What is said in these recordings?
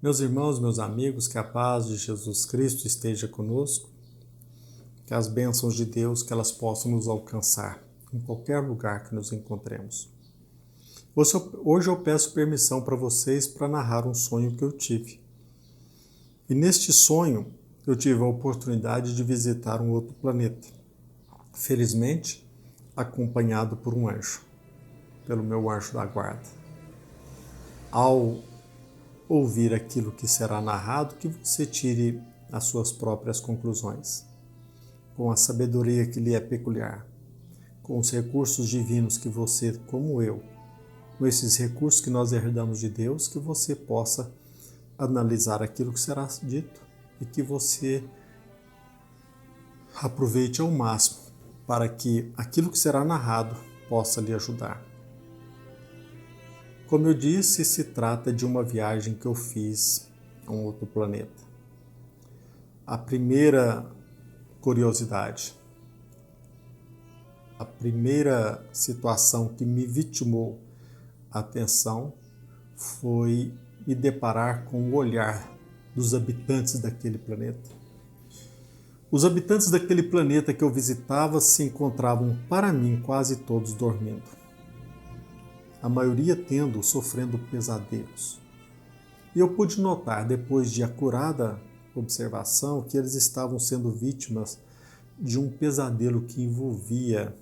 Meus irmãos, meus amigos, que a paz de Jesus Cristo esteja conosco, que as bênçãos de Deus, que elas possam nos alcançar em qualquer lugar que nos encontremos. Hoje eu peço permissão para vocês para narrar um sonho que eu tive. E neste sonho eu tive a oportunidade de visitar um outro planeta, felizmente acompanhado por um anjo, pelo meu anjo da guarda. Ao ouvir aquilo que será narrado, que você tire as suas próprias conclusões, com a sabedoria que lhe é peculiar, com os recursos divinos que você, como eu, com esses recursos que nós herdamos de Deus, que você possa analisar aquilo que será dito e que você aproveite ao máximo para que aquilo que será narrado possa lhe ajudar. Como eu disse, se trata de uma viagem que eu fiz a um outro planeta. A primeira curiosidade, a primeira situação que me vitimou a atenção foi me deparar com o olhar dos habitantes daquele planeta. Os habitantes daquele planeta que eu visitava se encontravam, para mim, quase todos dormindo. A maioria sofrendo pesadelos. E eu pude notar, depois de acurada observação, que eles estavam sendo vítimas de um pesadelo que envolvia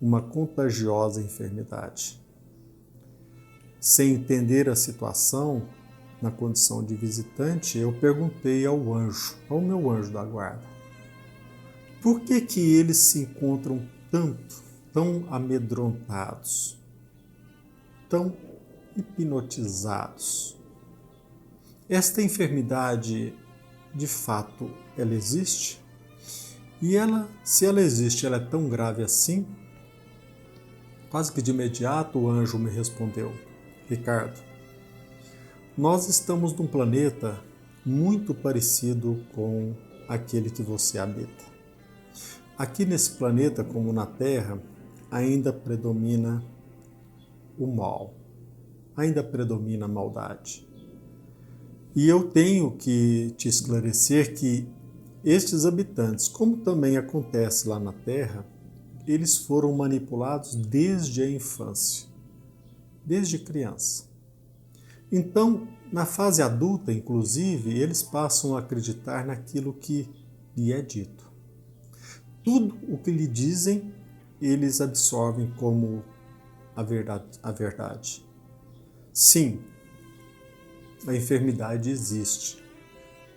uma contagiosa enfermidade. Sem entender a situação, na condição de visitante, eu perguntei ao meu anjo da guarda, por que eles se encontram tão amedrontados, tão hipnotizados? Esta enfermidade, de fato, ela existe? E se ela existe, ela é tão grave assim? Quase que de imediato o anjo me respondeu, Ricardo, nós estamos num planeta muito parecido com aquele que você habita. Aqui nesse planeta, como na Terra, ainda predomina o mal, ainda predomina a maldade. E eu tenho que te esclarecer que estes habitantes, como também acontece lá na Terra, eles foram manipulados desde a infância, desde criança. Então, na fase adulta, inclusive, eles passam a acreditar naquilo que lhe é dito. Tudo o que lhe dizem, eles absorvem como a verdade. Sim, a enfermidade existe.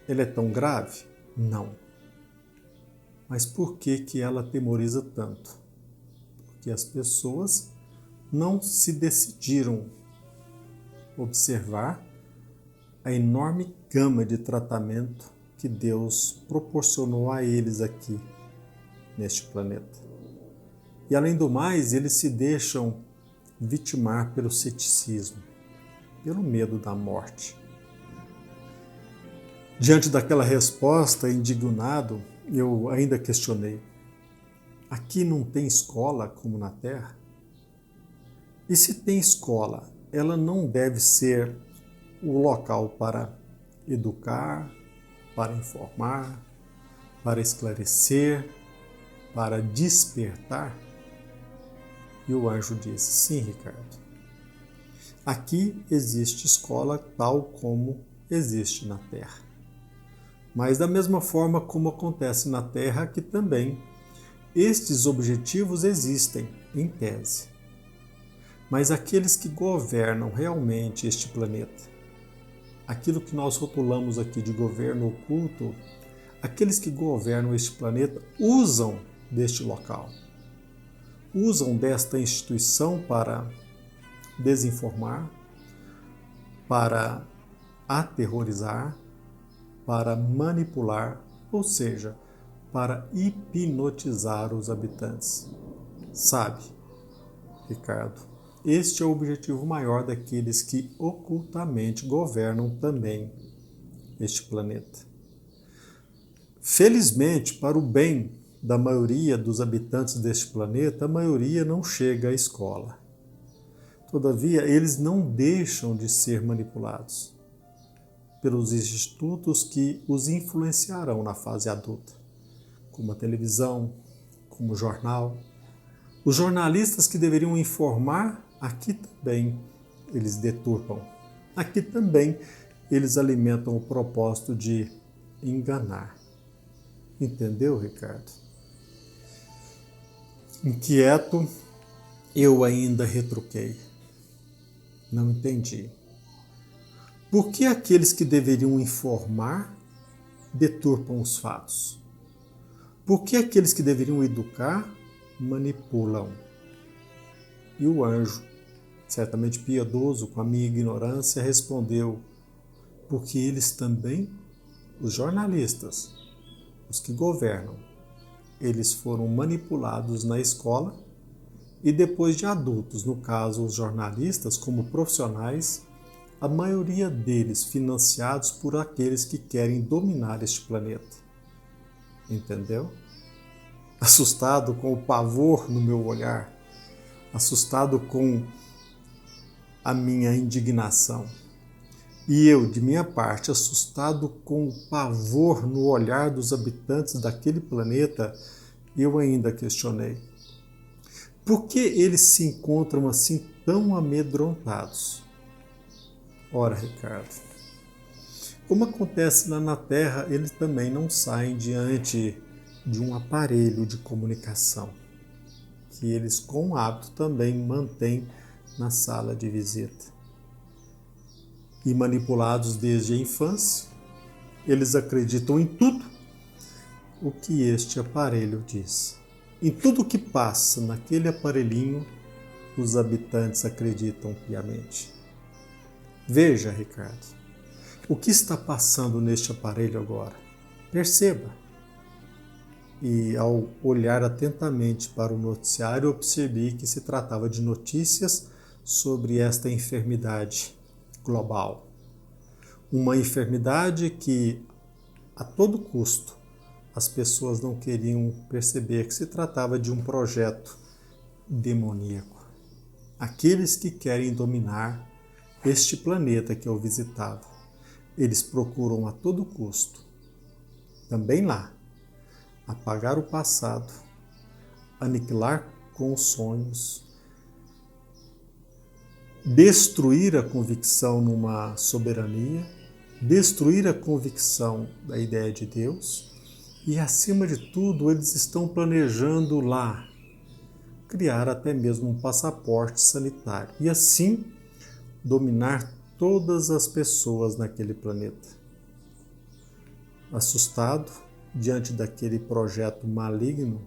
Ela é tão grave? Não. Mas por que ela atemoriza tanto? Porque as pessoas não se decidiram observar a enorme gama de tratamento que Deus proporcionou a eles aqui neste planeta. E além do mais, eles se deixam vitimar pelo ceticismo, pelo medo da morte. Diante daquela resposta, indignado, eu ainda questionei: aqui não tem escola como na Terra? E se tem escola, ela não deve ser o local para educar, para informar, para esclarecer, para despertar? E o anjo disse, sim, Ricardo, aqui existe escola tal como existe na Terra. Mas da mesma forma como acontece na Terra, aqui também estes objetivos existem, em tese. Mas aqueles que governam realmente este planeta, aquilo que nós rotulamos aqui de governo oculto, aqueles que governam este planeta usam deste local, usam desta instituição para desinformar, para aterrorizar, para manipular, ou seja, para hipnotizar os habitantes. Sabe, Ricardo, este é o objetivo maior daqueles que ocultamente governam também este planeta. Felizmente, para o bem da maioria dos habitantes deste planeta, a maioria não chega à escola. Todavia, eles não deixam de ser manipulados. pelos institutos que os influenciarão na fase adulta, como a televisão, como o jornal. Os jornalistas que deveriam informar, aqui também eles deturpam. Aqui também eles alimentam o propósito de enganar. Entendeu, Ricardo? Inquieto, eu ainda retruquei. Não entendi. Por que aqueles que deveriam informar deturpam os fatos? Por que aqueles que deveriam educar manipulam? E o anjo, certamente piedoso com a minha ignorância, respondeu: porque eles também, os jornalistas, os que governam, eles foram manipulados na escola e depois de adultos, no caso os jornalistas como profissionais, a maioria deles financiados por aqueles que querem dominar este planeta. Entendeu? Assustado com o pavor no meu olhar, assustado com a minha indignação. E eu, de minha parte, assustado com o pavor no olhar dos habitantes daquele planeta, eu ainda questionei. Por que eles se encontram assim tão amedrontados? Ora, Ricardo, como acontece lá na Terra, eles também não saem diante de um aparelho de comunicação, que eles com hábito também mantêm na sala de visita. E manipulados desde a infância, eles acreditam em tudo o que este aparelho diz. Em tudo o que passa naquele aparelhinho, os habitantes acreditam piamente. Veja, Ricardo, o que está passando neste aparelho agora? Perceba. E ao olhar atentamente para o noticiário, eu percebi que se tratava de notícias sobre esta enfermidade global. Uma enfermidade que, a todo custo, as pessoas não queriam perceber que se tratava de um projeto demoníaco. Aqueles que querem dominar este planeta que eu visitava, eles procuram a todo custo, também lá, apagar o passado, aniquilar com os sonhos, destruir a convicção numa soberania, destruir a convicção da ideia de Deus e, acima de tudo, eles estão planejando lá criar até mesmo um passaporte sanitário e assim dominar todas as pessoas naquele planeta. Assustado diante daquele projeto maligno,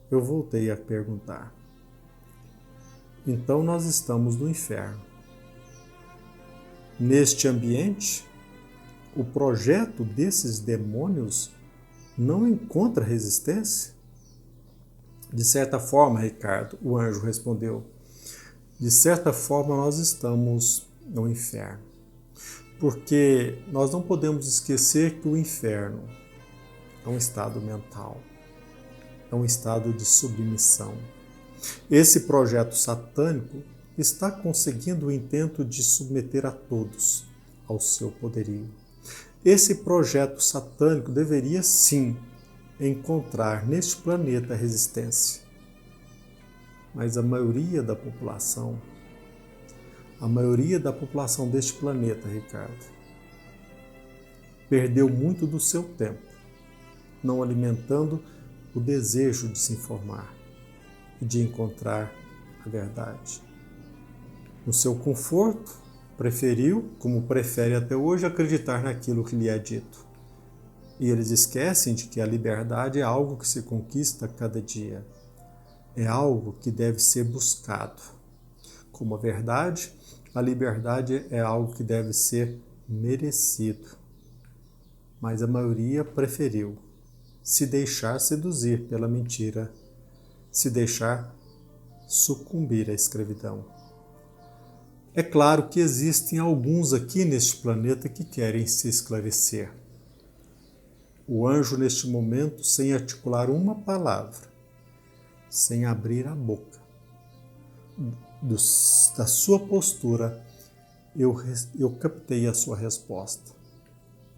eu voltei a perguntar: então nós estamos no inferno. Neste ambiente, o projeto desses demônios não encontra resistência? De certa forma, Ricardo, o anjo respondeu, de certa forma nós estamos no inferno. Porque nós não podemos esquecer que o inferno é um estado mental, é um estado de submissão. Esse projeto satânico está conseguindo o intento de submeter a todos ao seu poderio. Esse projeto satânico deveria sim encontrar neste planeta resistência. Mas a maioria da população deste planeta, Ricardo, perdeu muito do seu tempo, não alimentando o desejo de se informar e de encontrar a verdade. No seu conforto, preferiu, como prefere até hoje, acreditar naquilo que lhe é dito. E eles esquecem de que a liberdade é algo que se conquista a cada dia. É algo que deve ser buscado. Como a verdade, a liberdade é algo que deve ser merecido. Mas a maioria preferiu se deixar seduzir pela mentira, se deixar sucumbir à escravidão. É claro que existem alguns aqui neste planeta que querem se esclarecer. O anjo, neste momento, sem articular uma palavra, sem abrir a boca, da sua postura, eu captei a sua resposta.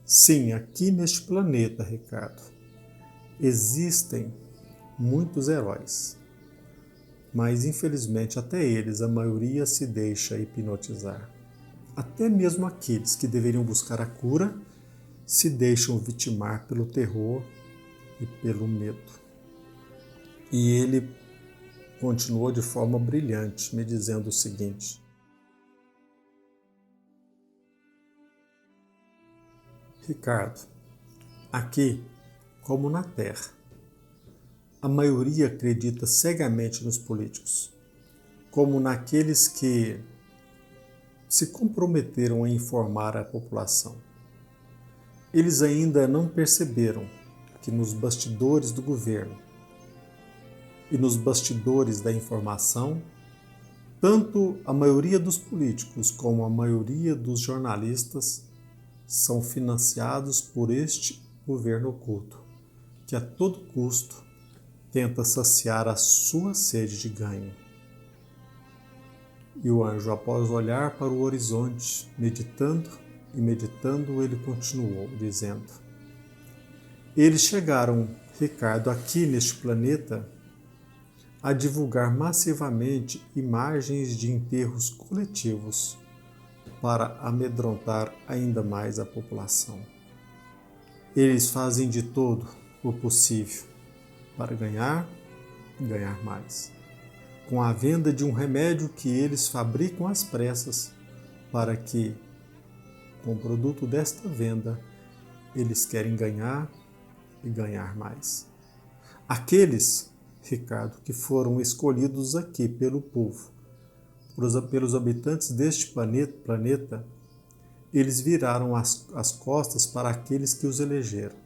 Sim, aqui neste planeta, Ricardo, existem muitos heróis, mas infelizmente até eles, a maioria se deixa hipnotizar. Até mesmo aqueles que deveriam buscar a cura se deixam vitimar pelo terror e pelo medo. E ele continuou de forma brilhante, me dizendo o seguinte: Ricardo, aqui, como na Terra, a maioria acredita cegamente nos políticos, como naqueles que se comprometeram a informar a população. Eles ainda não perceberam que nos bastidores do governo e nos bastidores da informação, tanto a maioria dos políticos como a maioria dos jornalistas são financiados por este governo oculto, que a todo custo tenta saciar a sua sede de ganho. E o anjo, após olhar para o horizonte, meditando e meditando, ele continuou, dizendo: eles chegaram, Ricardo, aqui neste planeta, a divulgar massivamente imagens de enterros coletivos para amedrontar ainda mais a população. Eles fazem de todo o possível para ganhar e ganhar mais, com a venda de um remédio que eles fabricam às pressas, para que, com o produto desta venda, eles querem ganhar e ganhar mais. Aqueles, Ricardo, que foram escolhidos aqui pelo povo, pelos habitantes deste planeta, eles viraram as costas para aqueles que os elegeram.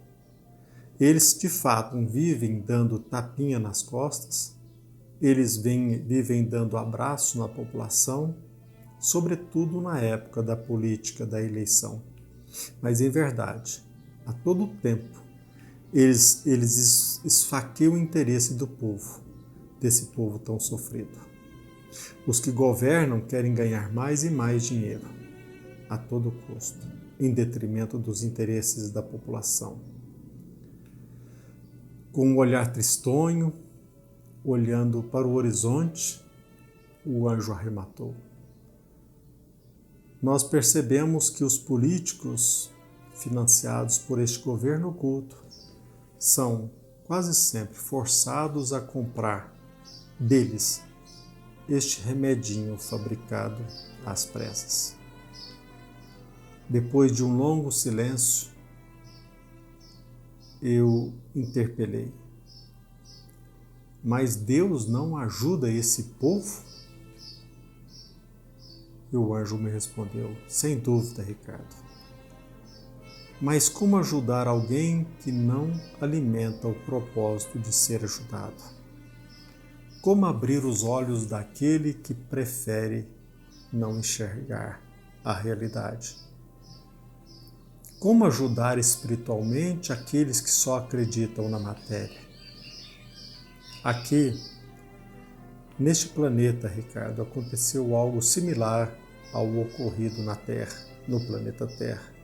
Eles, de fato, vivem dando tapinha nas costas, eles vivem dando abraço na população, sobretudo na época da política, da eleição. Mas, em verdade, a todo tempo, eles esfaqueiam o interesse do povo, desse povo tão sofrido. Os que governam querem ganhar mais e mais dinheiro, a todo custo, em detrimento dos interesses da população. Com um olhar tristonho, olhando para o horizonte, o anjo arrematou: nós percebemos que os políticos financiados por este governo oculto são quase sempre forçados a comprar deles este remedinho fabricado às pressas. Depois de um longo silêncio, eu interpelei: mas Deus não ajuda esse povo? E o anjo me respondeu: sem dúvida, Ricardo. Mas como ajudar alguém que não alimenta o propósito de ser ajudado? Como abrir os olhos daquele que prefere não enxergar a realidade? Como ajudar espiritualmente aqueles que só acreditam na matéria? Aqui, neste planeta, Ricardo, aconteceu algo similar ao ocorrido na Terra, no planeta Terra.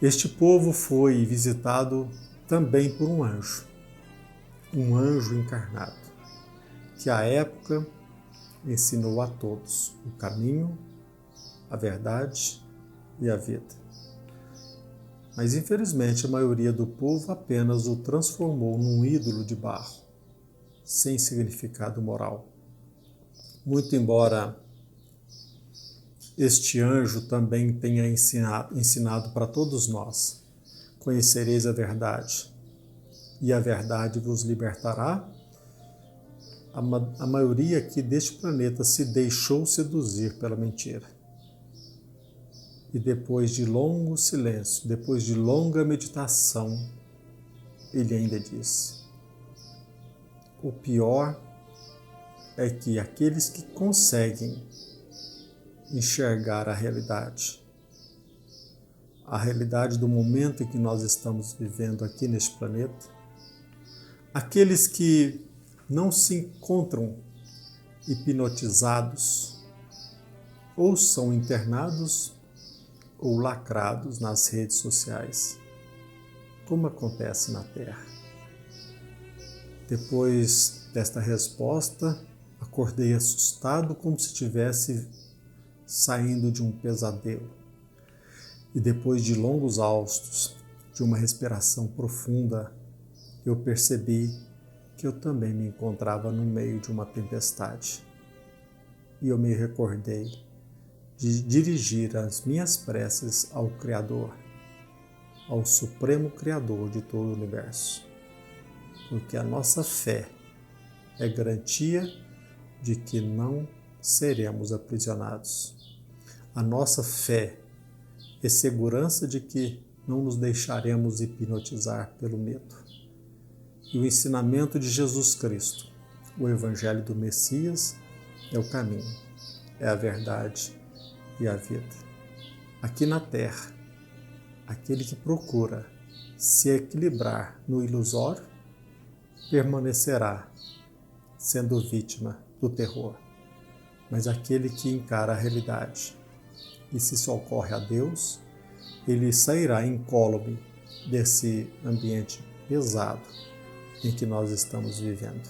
Este povo foi visitado também por um anjo encarnado, que à época ensinou a todos o caminho, a verdade e a vida. Mas infelizmente a maioria do povo apenas o transformou num ídolo de barro, sem significado moral. Muito embora este anjo também tenha ensinado para todos nós: conhecereis a verdade, e a verdade vos libertará, a maioria aqui deste planeta se deixou seduzir pela mentira. E depois de longo silêncio, depois de longa meditação, ele ainda disse: o pior é que aqueles que conseguem enxergar a realidade do momento em que nós estamos vivendo aqui neste planeta, aqueles que não se encontram hipnotizados ou são internados ou lacrados nas redes sociais, como acontece na Terra. Depois desta resposta, acordei assustado como se estivesse saindo de um pesadelo. E depois de longos haustos, de uma respiração profunda, eu percebi que eu também me encontrava no meio de uma tempestade. E eu me recordei de dirigir as minhas preces ao Criador, ao Supremo Criador de todo o universo. Porque a nossa fé é garantia de que não seremos aprisionados. A nossa fé é segurança de que não nos deixaremos hipnotizar pelo medo. E o ensinamento de Jesus Cristo, o Evangelho do Messias, é o caminho, é a verdade e a vida. Aqui na Terra, aquele que procura se equilibrar no ilusório permanecerá sendo vítima do terror. Mas aquele que encara a realidade e se socorre a Deus, ele sairá incólume desse ambiente pesado em que nós estamos vivendo.